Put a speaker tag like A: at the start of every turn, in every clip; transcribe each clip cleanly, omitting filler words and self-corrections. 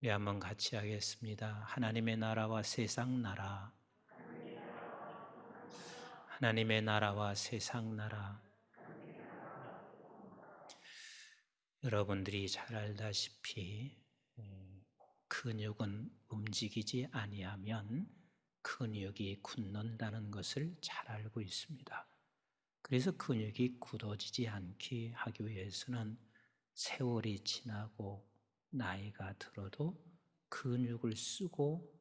A: 우리 한번 같이 하겠습니다. 하나님의 나라와 세상 나라, 하나님의 나라와 세상 나라. 여러분들이 잘 알다시피 근육은 움직이지 아니하면 근육이 굳는다는 것을 잘 알고 있습니다. 그래서 근육이 굳어지지 않게 하기 위해서는 세월이 지나고 나이가 들어도 근육을 쓰고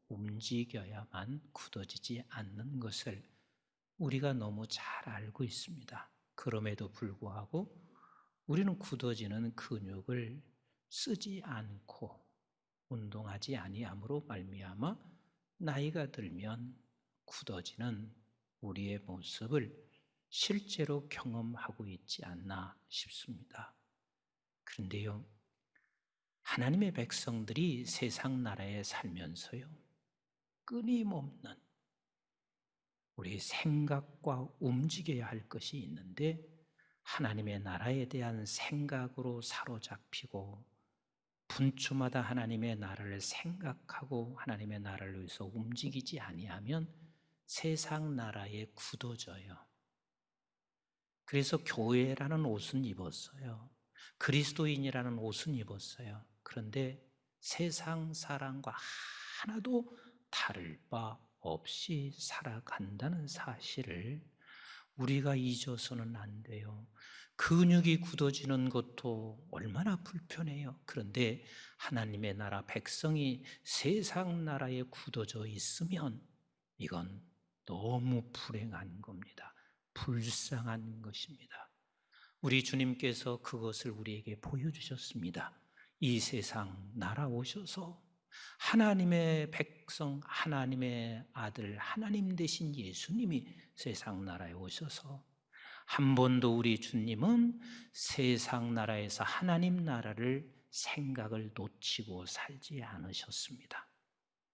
A: 움직여야만 굳어지지 않는 것을 우리가 너무 잘 알고 있습니다. 그럼에도 불구하고 우리는 굳어지는 근육을 쓰지 않고 운동하지 아니함으로 말미암아 나이가 들면 굳어지는 우리의 모습을 실제로 경험하고 있지 않나 싶습니다. 그런데요, 하나님의 백성들이 세상 나라에 살면서요, 끊임없는 우리 생각과 움직여야 할 것이 있는데 하나님의 나라에 대한 생각으로 사로잡히고 분초마다 하나님의 나라를 생각하고 하나님의 나라를 위해서 움직이지 아니하면 세상 나라에 굳어져요. 그래서 교회라는 옷은 입었어요. 그리스도인이라는 옷은 입었어요. 그런데 세상 사람과 하나도 다를 바 없이 살아간다는 사실을 우리가 잊어서는 안 돼요. 근육이 굳어지는 것도 얼마나 불편해요. 그런데 하나님의 나라 백성이 세상 나라에 굳어져 있으면 이건 너무 불행한 겁니다. 불쌍한 것입니다. 우리 주님께서 그것을 우리에게 보여주셨습니다. 이 세상 날아오셔서 하나님의 백성, 하나님의 아들, 하나님 되신 예수님이 세상 나라에 오셔서 한 번도 우리 주님은 세상 나라에서 하나님 나라를 생각을 놓치고 살지 않으셨습니다.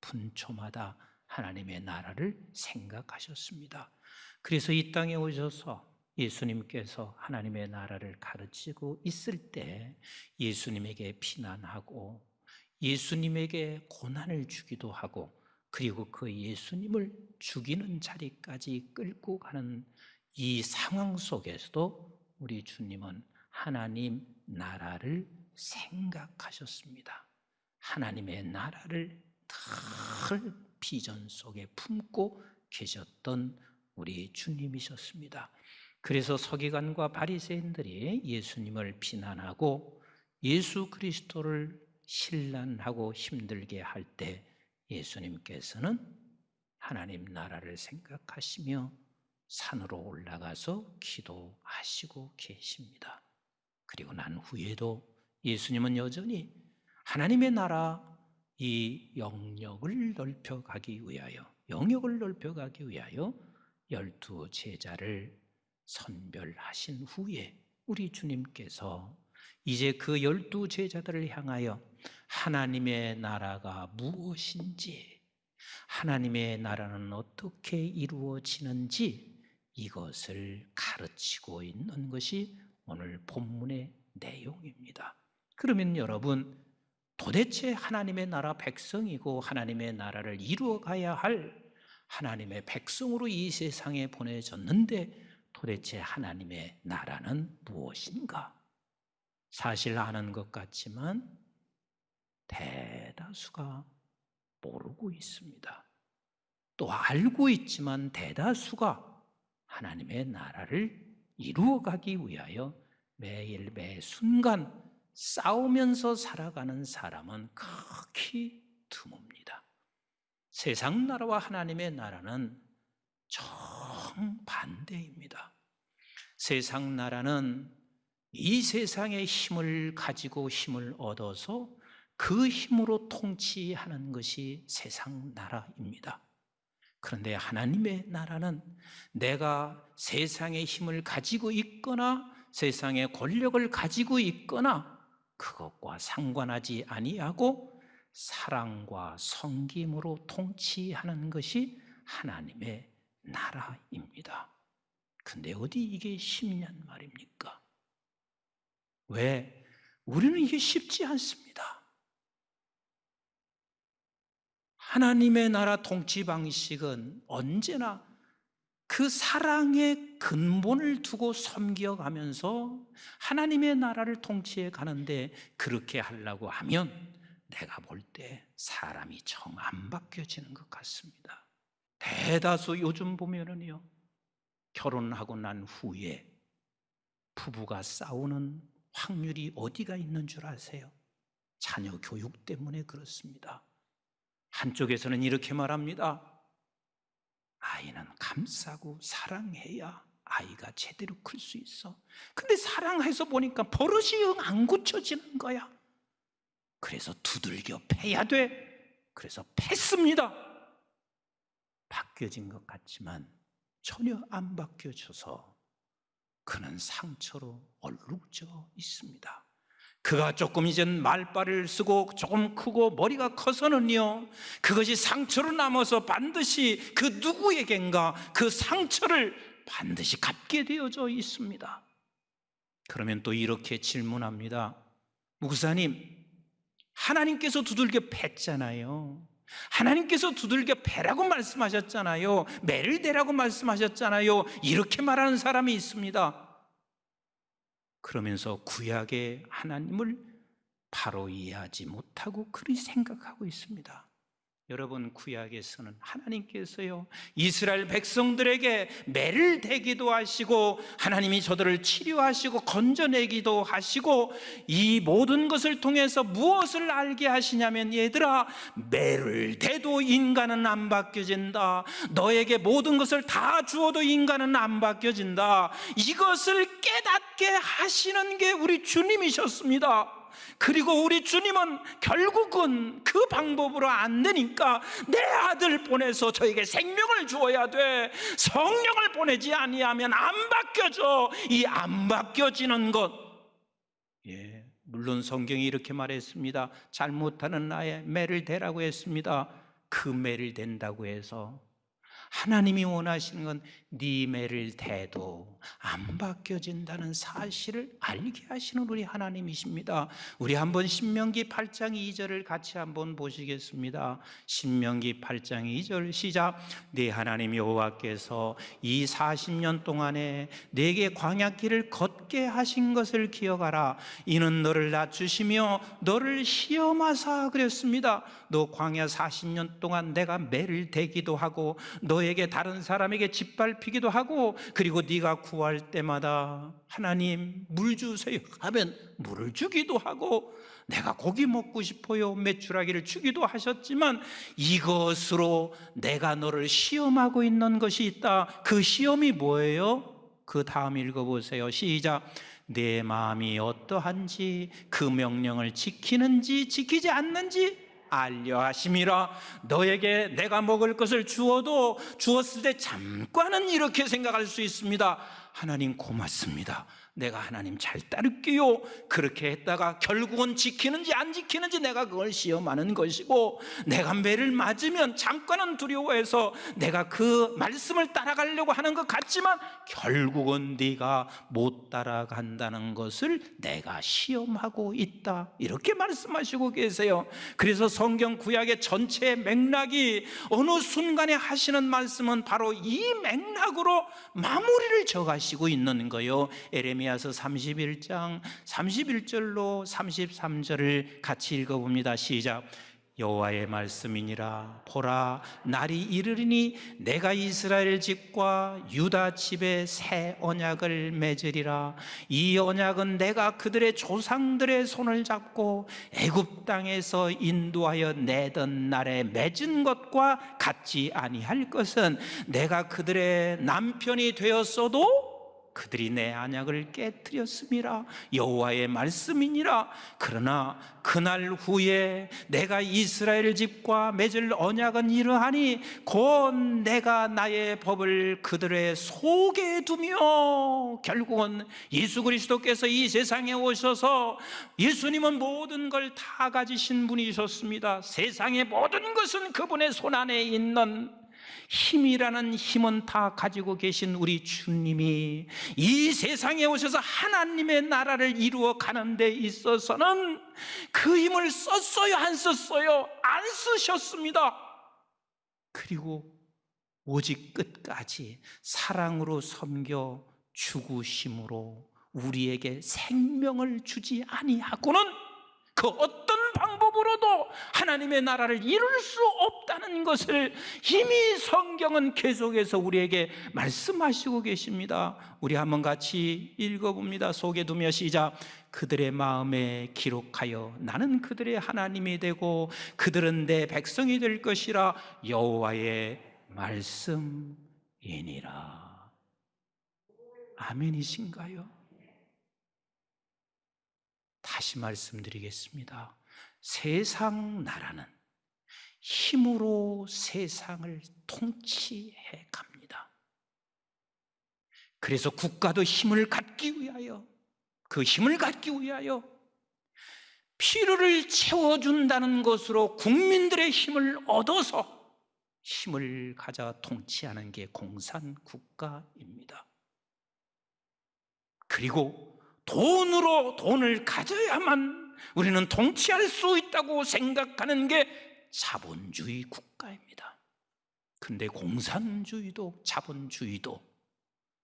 A: 분초마다 하나님의 나라를 생각하셨습니다. 그래서 이 땅에 오셔서 예수님께서 하나님의 나라를 가르치고 있을 때 예수님에게 비난하고 예수님에게 고난을 주기도 하고 그리고 그 예수님을 죽이는 자리까지 끌고 가는 이 상황 속에서도 우리 주님은 하나님 나라를 생각하셨습니다. 하나님의 나라를 늘 비전 속에 품고 계셨던 우리 주님이셨습니다. 그래서 서기관과 바리새인들이 예수님을 비난하고 예수 그리스도를 신란하고 힘들게 할 때 예수님께서는 하나님 나라를 생각하시며 산으로 올라가서 기도하시고 계십니다. 그리고 난 후에도 예수님은 여전히 하나님의 나라 이 영역을 넓혀가기 위하여 12 제자를 선별하신 후에 우리 주님께서 이제 그 12 제자들을 향하여 하나님의 나라가 무엇인지, 하나님의 나라는 어떻게 이루어지는지 이것을 가르치고 있는 것이 오늘 본문의 내용입니다. 그러면 여러분, 도대체 하나님의 나라 백성이고 하나님의 나라를 이루어가야 할 하나님의 백성으로 이 세상에 보내졌는데 도대체 하나님의 나라는 무엇인가? 사실 아는 것 같지만 대다수가 모르고 있습니다. 또 알고 있지만 대다수가 하나님의 나라를 이루어가기 위하여 매일 매 순간 싸우면서 살아가는 사람은 극히 드뭅니다. 세상 나라와 하나님의 나라는 정반대입니다. 세상 나라는 이 세상의 힘을 가지고 힘을 얻어서 그 힘으로 통치하는 것이 세상 나라입니다. 그런데 하나님의 나라는 내가 세상의 힘을 가지고 있거나 세상의 권력을 가지고 있거나 그것과 상관하지 아니하고 사랑과 섬김으로 통치하는 것이 하나님의 나라입니다. 근데 어디 이게 쉽냔 말입니까? 왜? 우리는 이게 쉽지 않습니다. 하나님의 나라 통치 방식은 언제나 그 사랑의 근본을 두고 섬겨가면서 하나님의 나라를 통치해 가는데, 그렇게 하려고 하면 내가 볼 때 사람이 정 안 바뀌어지는 것 같습니다. 대다수 요즘 보면은요, 결혼하고 난 후에 부부가 싸우는 확률이 어디가 있는 줄 아세요? 자녀 교육 때문에 그렇습니다. 한쪽에서는 이렇게 말합니다. 아이는 감싸고 사랑해야 아이가 제대로 클 수 있어. 근데 사랑해서 보니까 버릇이 영 안 고쳐지는 거야. 그래서 두들겨 패야 돼. 그래서 팼습니다. 바뀌어진 것 같지만 전혀 안 바뀌어져서 그는 상처로 얼룩져 있습니다. 그가 조금 이젠 말발을 쓰고 조금 크고 머리가 커서는요, 그것이 상처로 남아서 반드시 그 누구에겐가 그 상처를 반드시 갚게 되어져 있습니다. 그러면 또 이렇게 질문합니다. 목사님, 하나님께서 두들겨 팼잖아요. 하나님께서 두들겨 패라고 말씀하셨잖아요. 매를 대라고 말씀하셨잖아요. 이렇게 말하는 사람이 있습니다. 그러면서 구약의 하나님을 바로 이해하지 못하고 그리 생각하고 있습니다. 여러분, 구약에서는 하나님께서요, 이스라엘 백성들에게 매를 대기도 하시고 하나님이 저들을 치료하시고 건져내기도 하시고, 이 모든 것을 통해서 무엇을 알게 하시냐면, 얘들아, 매를 대도 인간은 안 바뀌어진다. 너에게 모든 것을 다 주어도 인간은 안 바뀌어진다. 이것을 깨닫게 하시는 게 우리 주님이셨습니다. 그리고 우리 주님은 결국은 그 방법으로 안 되니까 내 아들 보내서 저에게 생명을 주어야 돼. 성령을 보내지 아니하면 안 바뀌어져. 이 안 바뀌어지는 것, 물론 성경이 이렇게 말했습니다. 잘못하는 나의 매를 대라고 했습니다. 그 매를 댄다고 해서 하나님이 원하시는 건 네 매를 대도 안 바뀌어진다는 사실을 알게 하시는 우리 하나님이십니다. 우리 한번 신명기 8장 2절을 같이 한번 보시겠습니다. 신명기 8장 2절 시작. 네 하나님 여호와께서 이 40년 동안에 네게 광야길을 걷게 하신 것을 기억하라. 이는 너를 낮추시며 너를 시험하사 그랬습니다. 너 광야 40년 동안 내가 매를 대기도 하고 너에게 다른 사람에게 짓밟히기도 하고, 그리고 네가 구할 때마다 하나님 물 주세요 하면 물을 주기도 하고, 내가 고기 먹고 싶어요 메추라기를 주기도 하셨지만, 이것으로 내가 너를 시험하고 있는 것이 있다. 그 시험이 뭐예요? 그 다음 읽어보세요. 시작. 내 마음이 어떠한지, 그 명령을 지키는지 지키지 않는지 알려 하심이라. 너에게 내가 먹을 것을 주었을 때 잠깐은 이렇게 생각할 수 있습니다. 하나님 고맙습니다. 내가 하나님 잘 따를게요. 그렇게 했다가 결국은 지키는지 안 지키는지 내가 그걸 시험하는 것이고, 내가 매를 맞으면 잠깐은 두려워해서 내가 그 말씀을 따라가려고 하는 것 같지만 결국은 네가 못 따라간다는 것을 내가 시험하고 있다. 이렇게 말씀하시고 계세요. 그래서 성경 구약의 전체 맥락이 어느 순간에 하시는 말씀은 바로 이 맥락으로 마무리를 져가시고 있는 거예요. 에레미야서 31장 31절로 33절을 같이 읽어봅니다. 시작. 여호와의 말씀이니라. 보라, 날이 이르리니 내가 이스라엘 집과 유다 집에 새 언약을 맺으리라. 이 언약은 내가 그들의 조상들의 손을 잡고 애굽 땅에서 인도하여 내던 날에 맺은 것과 같지 아니할 것은, 내가 그들의 남편이 되었어도 그들이 내 언약을 깨뜨렸음이라. 여호와의 말씀이니라. 그러나 그날 후에 내가 이스라엘 집과 맺을 언약은 이러하니, 곧 내가 나의 법을 그들의 속에 두며. 결국은 예수 그리스도께서 이 세상에 오셔서, 예수님은 모든 걸 다 가지신 분이셨습니다. 세상의 모든 것은 그분의 손안에 있는 힘이라는 힘은 다 가지고 계신 우리 주님이 이 세상에 오셔서 하나님의 나라를 이루어 가는 데 있어서는 그 힘을 썼어요 안 썼어요? 안 쓰셨습니다. 그리고 오직 끝까지 사랑으로 섬겨 죽으심으로 우리에게 생명을 주지 아니하고는 그 어떤 방법으로도 하나님의 나라를 이룰 수 없다는 것을 이미 성경은 계속해서 우리에게 말씀하시고 계십니다. 우리 한번 같이 읽어봅니다. 속에 두며 시작. 그들의 마음에 기록하여 나는 그들의 하나님이 되고 그들은 내 백성이 될 것이라 여호와의 말씀이니라. 아멘이신가요? 다시 말씀드리겠습니다. 세상 나라는 힘으로 세상을 통치해 갑니다. 그래서 국가도 힘을 갖기 위하여, 그 힘을 갖기 위하여 필요를 채워준다는 것으로 국민들의 힘을 얻어서 힘을 가져 통치하는 게 공산국가입니다. 그리고 돈을 가져야만 우리는 통치할 수 있다고 생각하는 게 자본주의 국가입니다. 근데 공산주의도 자본주의도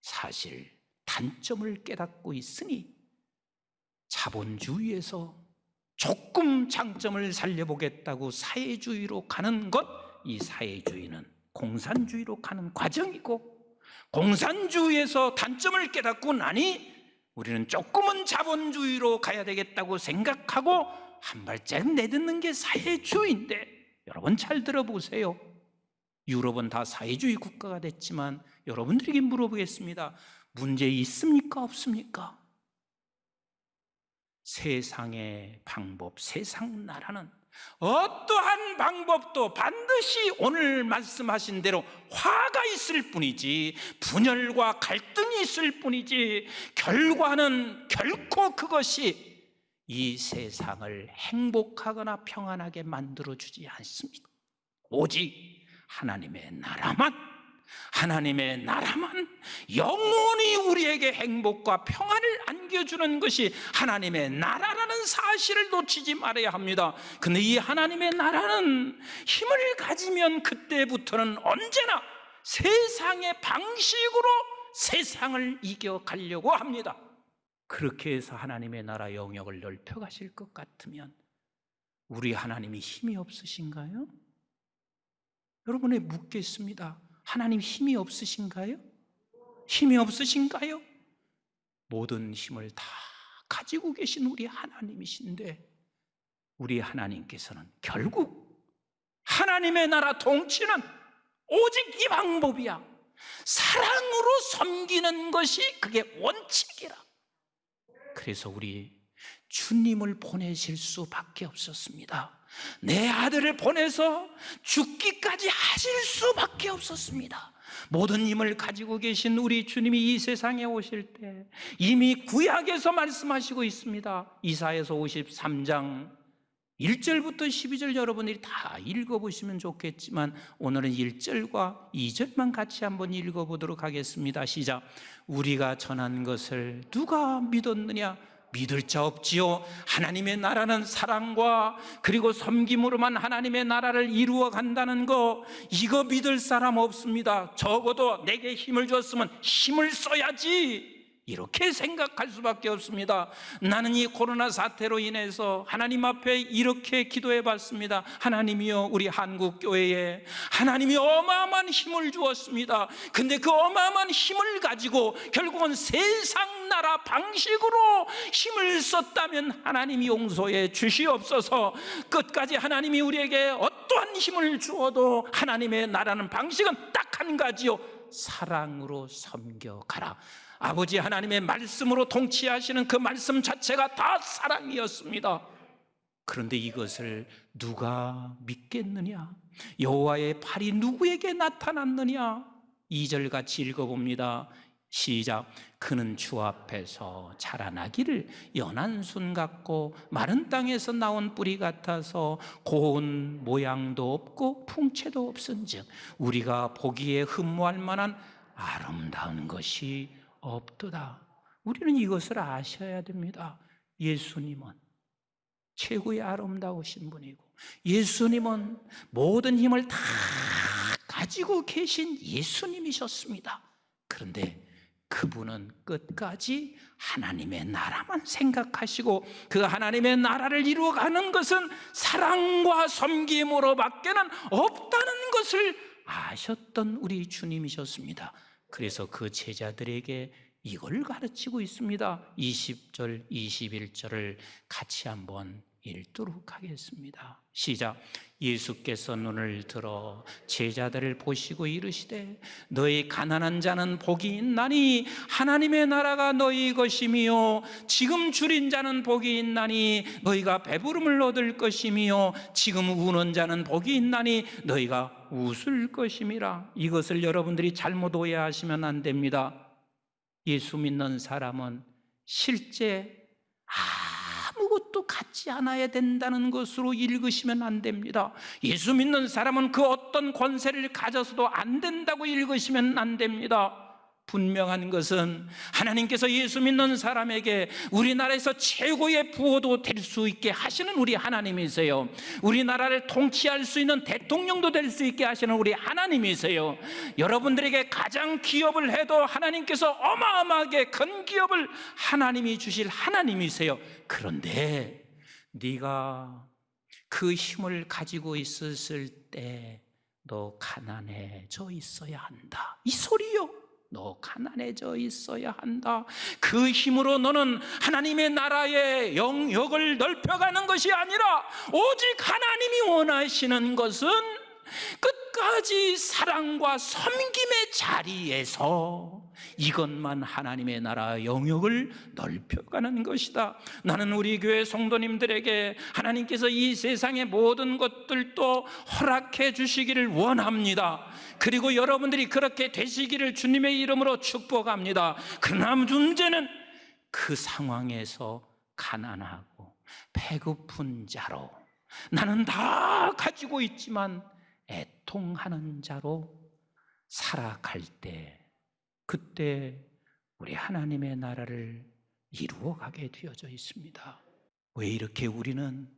A: 사실 단점을 깨닫고 있으니 자본주의에서 조금 장점을 살려보겠다고 사회주의로 가는 것, 이 사회주의는 공산주의로 가는 과정이고, 공산주의에서 단점을 깨닫고 나니 우리는 조금은 자본주의로 가야 되겠다고 생각하고 한 발짝 내딛는 게 사회주의인데, 여러분 잘 들어보세요. 유럽은 다 사회주의 국가가 됐지만 여러분들에게 물어보겠습니다. 문제 있습니까? 없습니까? 세상의 방법, 세상 나라는 어떠한 방법도 반드시 오늘 말씀하신 대로 화가 있을 뿐이지, 분열과 갈등이 있을 뿐이지, 결과는 결코 그것이 이 세상을 행복하거나 평안하게 만들어주지 않습니다. 오직 하나님의 나라만 영원히 우리에게 행복과 평안을 안겨주는 것이 하나님의 나라라는 사실을 놓치지 말아야 합니다. 근데 이 하나님의 나라는 힘을 가지면 그때부터는 언제나 세상의 방식으로 세상을 이겨가려고 합니다. 그렇게 해서 하나님의 나라 영역을 넓혀가실 것 같으면 우리 하나님이 힘이 없으신가요? 여러분에 묻겠습니다. 하나님 힘이 없으신가요? 힘이 없으신가요? 모든 힘을 다 가지고 계신 우리 하나님이신데, 우리 하나님께서는 결국 하나님의 나라 통치는 오직 이 방법이야. 사랑으로 섬기는 것이 그게 원칙이라. 그래서 우리 주님을 보내실 수밖에 없었습니다. 내 아들을 보내서 죽기까지 하실 수밖에 없었습니다. 모든 힘을 가지고 계신 우리 주님이 이 세상에 오실 때 이미 구약에서 말씀하시고 있습니다. 이사야서 53장 1절부터 12절 여러분들이 다 읽어보시면 좋겠지만 오늘은 1절과 2절만 같이 한번 읽어보도록 하겠습니다. 시작. 우리가 전한 것을 누가 믿었느냐? 믿을 자 없지요. 하나님의 나라는 사랑과 그리고 섬김으로만 하나님의 나라를 이루어 간다는 거, 이거 믿을 사람 없습니다. 적어도 내게 힘을 줬으면 힘을 써야지, 이렇게 생각할 수밖에 없습니다. 나는 이 코로나 사태로 인해서 하나님 앞에 이렇게 기도해 봤습니다. 하나님이여, 우리 한국교회에 하나님이 어마어마한 힘을 주었습니다. 근데 그 어마어마한 힘을 가지고 결국은 세상 나라 방식으로 힘을 썼다면 하나님이 용서해 주시옵소서. 끝까지 하나님이 우리에게 어떠한 힘을 주어도 하나님의 나라는 방식은 딱 한 가지요. 사랑으로 섬겨가라. 아버지 하나님의 말씀으로 통치하시는 그 말씀 자체가 다 사랑이었습니다. 그런데 이것을 누가 믿겠느냐? 여호와의 팔이 누구에게 나타났느냐? 2절 같이 읽어봅니다. 시작. 그는 주 앞에서 자라나기를 연한 순 같고 마른 땅에서 나온 뿌리 같아서 고운 모양도 없고 풍채도 없은즉 우리가 보기에 흠모할 만한 아름다운 것이 없도다. 우리는 이것을 아셔야 됩니다. 예수님은 최고의 아름다우신 분이고, 예수님은 모든 힘을 다 가지고 계신 예수님이셨습니다. 그런데 그분은 끝까지 하나님의 나라만 생각하시고 그 하나님의 나라를 이루어가는 것은 사랑과 섬김으로밖에는 없다는 것을 아셨던 우리 주님이셨습니다. 그래서 그 제자들에게 이걸 가르치고 있습니다. 20절, 21절을 같이 한번 읽도록 하겠습니다. 시작. 예수께서 눈을 들어 제자들을 보시고 이르시되 너희 가난한 자는 복이 있나니 하나님의 나라가 너희 것이며 지금 줄인 자는 복이 있나니 너희가 배부름을 얻을 것이며 지금 우는 자는 복이 있나니 너희가 웃을 것임이라. 이것을 여러분들이 잘못 오해하시면 안 됩니다. 예수 믿는 사람은 실제 아무것도 갖지 않아야 된다는 것으로 읽으시면 안 됩니다. 예수 믿는 사람은 그 어떤 권세를 가져서도 안 된다고 읽으시면 안 됩니다. 분명한 것은 하나님께서 예수 믿는 사람에게 우리나라에서 최고의 부호도 될 수 있게 하시는 우리 하나님이세요. 우리나라를 통치할 수 있는 대통령도 될 수 있게 하시는 우리 하나님이세요. 여러분들에게 가장 기업을 해도 하나님께서 어마어마하게 큰 기업을 하나님이 주실 하나님이세요. 그런데 네가 그 힘을 가지고 있었을 때 너 가난해져 있어야 한다, 이 소리요. 너 가난해져 있어야 한다. 그 힘으로 너는 하나님의 나라의 영역을 넓혀가는 것이 아니라 오직 하나님이 원하시는 것은 끝까지 사랑과 섬김의 자리에서 이것만 하나님의 나라 영역을 넓혀가는 것이다. 나는 우리 교회 성도님들에게 하나님께서 이 세상의 모든 것들도 허락해 주시기를 원합니다. 그리고 여러분들이 그렇게 되시기를 주님의 이름으로 축복합니다. 그러나 문제는 그 상황에서 가난하고 배고픈 자로, 나는 다 가지고 있지만 애통하는 자로 살아갈 때, 그때 우리 하나님의 나라를 이루어가게 되어져 있습니다. 왜 이렇게 우리는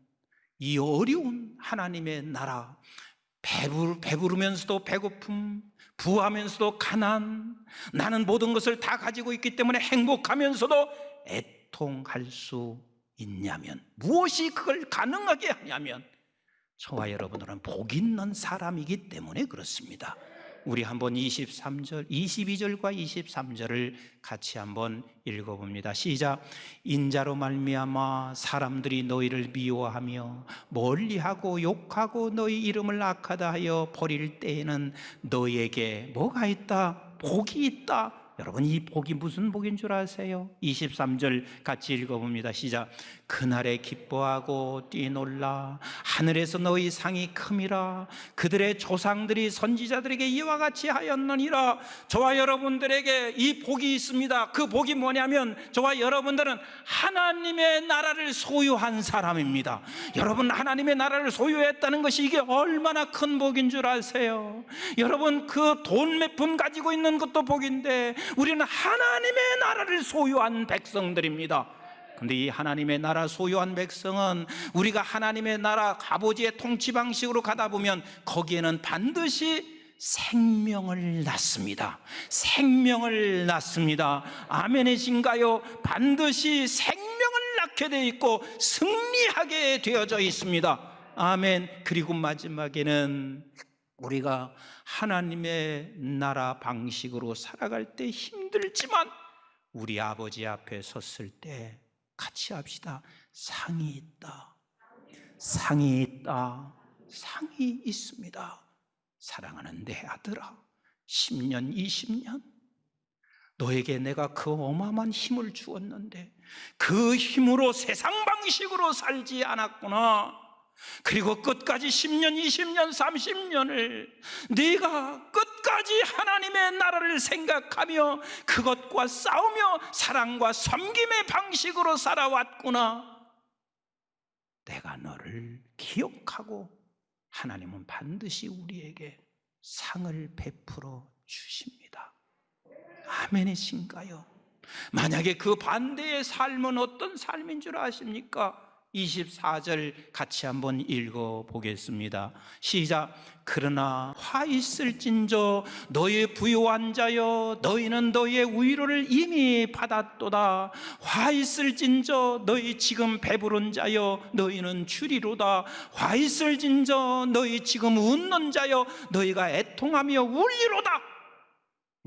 A: 이 어려운 하나님의 나라, 배부르면서도 배고픔, 부하면서도 가난, 나는 모든 것을 다 가지고 있기 때문에 행복하면서도 애통할 수 있냐면, 무엇이 그걸 가능하게 하냐면 저와 여러분들은 복 있는 사람이기 때문에 그렇습니다. 우리 한번 22절과 23절을 같이 한번 읽어봅니다. 시작. 인자로 말미암아 사람들이 너희를 미워하며 멀리하고 욕하고 너희 이름을 악하다 하여 버릴 때에는 너희에게 뭐가 있다? 복이 있다. 여러분, 이 복이 무슨 복인 줄 아세요? 23절 같이 읽어봅니다. 시작. 그날에 기뻐하고 뛰놀라 하늘에서 너희 상이 큼이라. 그들의 조상들이 선지자들에게 이와 같이 하였느니라. 저와 여러분들에게 이 복이 있습니다. 그 복이 뭐냐면 저와 여러분들은 하나님의 나라를 소유한 사람입니다. 여러분, 하나님의 나라를 소유했다는 것이 이게 얼마나 큰 복인 줄 아세요? 여러분, 그 돈 몇 푼 가지고 있는 것도 복인데 우리는 하나님의 나라를 소유한 백성들입니다. 근데 이 하나님의 나라 소유한 백성은 우리가 하나님의 나라 아버지의 통치 방식으로 가다 보면 거기에는 반드시 생명을 낳습니다. 생명을 낳습니다. 아멘이신가요? 반드시 생명을 낳게 되어 있고 승리하게 되어져 있습니다. 아멘. 그리고 마지막에는 우리가 하나님의 나라 방식으로 살아갈 때 힘들지만 우리 아버지 앞에 섰을 때 같이 합시다. 상이 있다. 상이 있다. 상이 있습니다. 사랑하는 내 아들아, 10년, 20년 너에게 내가 그 어마어마한 힘을 주었는데 그 힘으로 세상 방식으로 살지 않았구나. 그리고 끝까지 10년, 20년, 30년을 네가 끝까지 하나님의 나라를 생각하며 그것과 싸우며 사랑과 섬김의 방식으로 살아왔구나. 내가 너를 기억하고 하나님은 반드시 우리에게 상을 베풀어 주십니다. 아멘이신가요? 만약에 그 반대의 삶은 어떤 삶인 줄 아십니까? 24절 같이 한번 읽어보겠습니다. 시작. 그러나 화 있을진저 너희 부요한 자여 너희는 너희의 위로를 이미 받았도다. 화 있을진저 너희 지금 배부른 자여 너희는 주리로다. 화 있을진저 너희 지금 웃는 자여 너희가 애통하며 울리로다.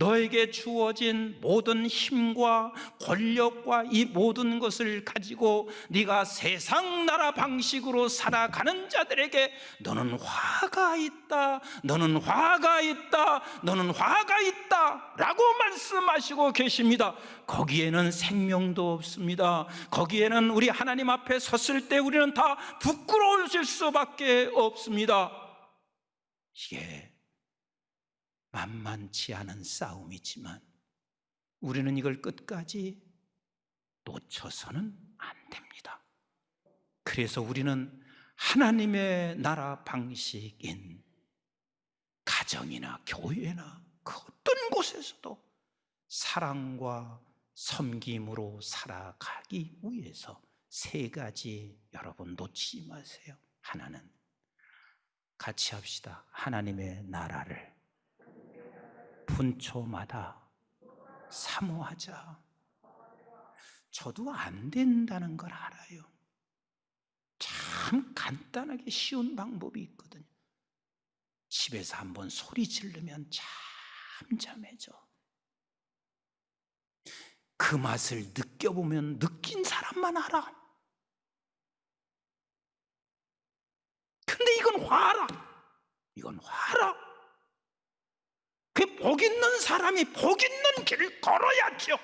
A: 너에게 주어진 모든 힘과 권력과 이 모든 것을 가지고 네가 세상 나라 방식으로 살아가는 자들에게 너는 화가 있다, 너는 화가 있다, 너는 화가 있다 라고 말씀하시고 계십니다. 거기에는 생명도 없습니다. 거기에는 우리 하나님 앞에 섰을 때 우리는 다 부끄러워질 수밖에 없습니다. 이게 만만치 않은 싸움이지만 우리는 이걸 끝까지 놓쳐서는 안 됩니다. 그래서 우리는 하나님의 나라 방식인 가정이나 교회나 그 어떤 곳에서도 사랑과 섬김으로 살아가기 위해서 세 가지 여러분 놓치지 마세요. 하나는 같이 합시다. 하나님의 나라를 분초마다 사모하자. 저도 안 된다는 걸 알아요. 참 간단하게 쉬운 방법이 있거든요. 집에서 한번 소리 지르면 잠잠해져. 그 맛을 느껴보면 느낀 사람만 알아. 근데 이건 화라. 이건 화라. 그 복 있는 사람이 복 있는 길을 걸어야죠.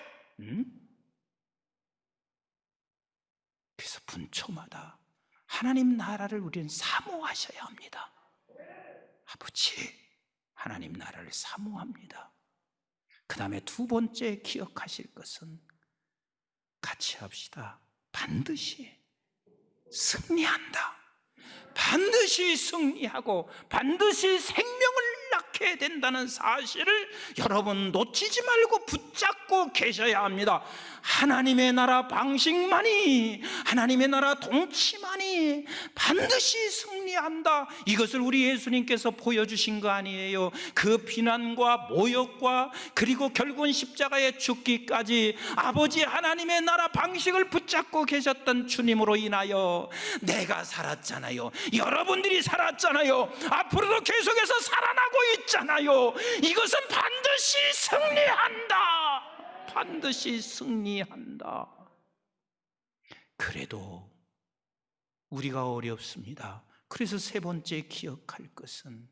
A: 그래서 분초마다 하나님 나라를 우리는 사모하셔야 합니다. 아버지, 하나님 나라를 사모합니다. 그 다음에 두 번째 기억하실 것은 같이 합시다. 반드시 승리한다. 반드시 승리하고 반드시 생명을 낳게 된다는 사실을 여러분 놓치지 말고 붙잡고 계셔야 합니다. 하나님의 나라 방식만이, 하나님의 나라 통치만이 반드시 승리한다. 이것을 우리 예수님께서 보여주신 거 아니에요. 그 비난과 모욕과 그리고 결국은 십자가에 죽기까지 아버지 하나님의 나라 방식을 붙잡고 계셨던 주님으로 인하여 내가 살았잖아요. 여러분들이 살았잖아요. 앞으로도 계속해서 살아나고 있잖아요. 이것은 반드시 승리한다. 반드시 승리한다. 그래도 우리가 어렵습니다. 그래서 세 번째 기억할 것은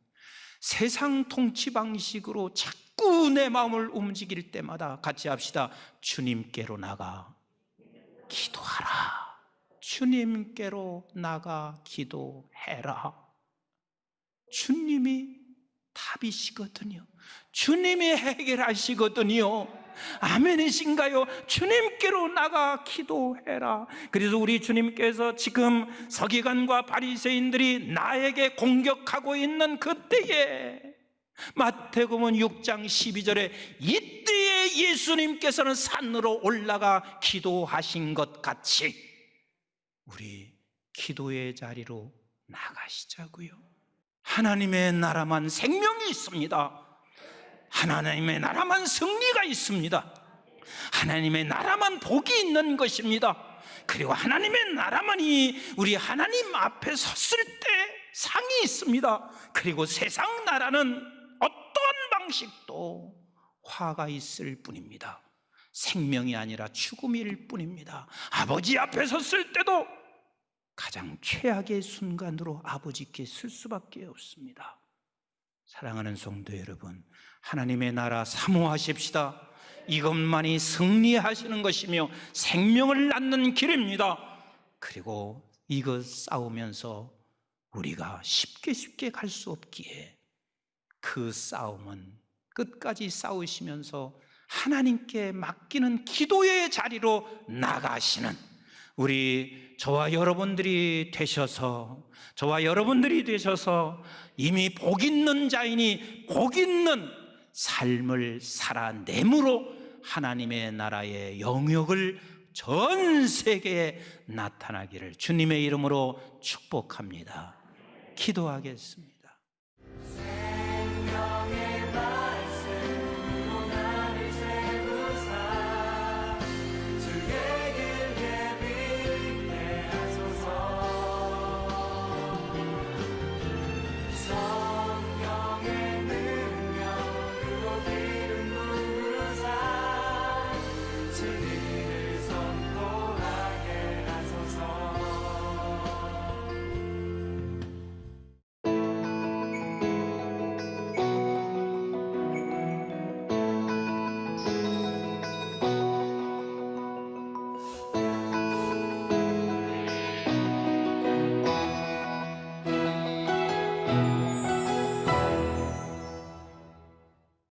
A: 세상 통치 방식으로 자꾸 내 마음을 움직일 때마다 같이 합시다. 주님께로 나가 기도하라. 주님께로 나가 기도해라. 주님이 답이시거든요. 주님이 해결하시거든요. 아멘이신가요? 주님께로 나가 기도해라. 그래서 우리 주님께서 지금 서기관과 바리새인들이 나에게 공격하고 있는 그때에 마태복음 6장 12절에 이때에 예수님께서는 산으로 올라가 기도하신 것 같이 우리 기도의 자리로 나가시자고요. 하나님의 나라만 생명이 있습니다. 하나님의 나라만 승리가 있습니다. 하나님의 나라만 복이 있는 것입니다. 그리고 하나님의 나라만이 우리 하나님 앞에 섰을 때 상이 있습니다. 그리고 세상 나라는 어떠한 방식도 화가 있을 뿐입니다. 생명이 아니라 죽음일 뿐입니다. 아버지 앞에 섰을 때도 가장 최악의 순간으로 아버지께 쓸 수밖에 없습니다. 사랑하는 성도 여러분, 하나님의 나라 사모하십시다. 이것만이 승리하시는 것이며 생명을 낳는 길입니다. 그리고 이것 싸우면서 우리가 쉽게 갈 수 없기에 그 싸움은 끝까지 싸우시면서 하나님께 맡기는 기도의 자리로 나가시는 우리 저와 여러분들이 되셔서 이미 복 있는 자이니 복 있는 삶을 살아내므로 하나님의 나라의 영역을 전 세계에 나타나기를 주님의 이름으로 축복합니다. 기도하겠습니다.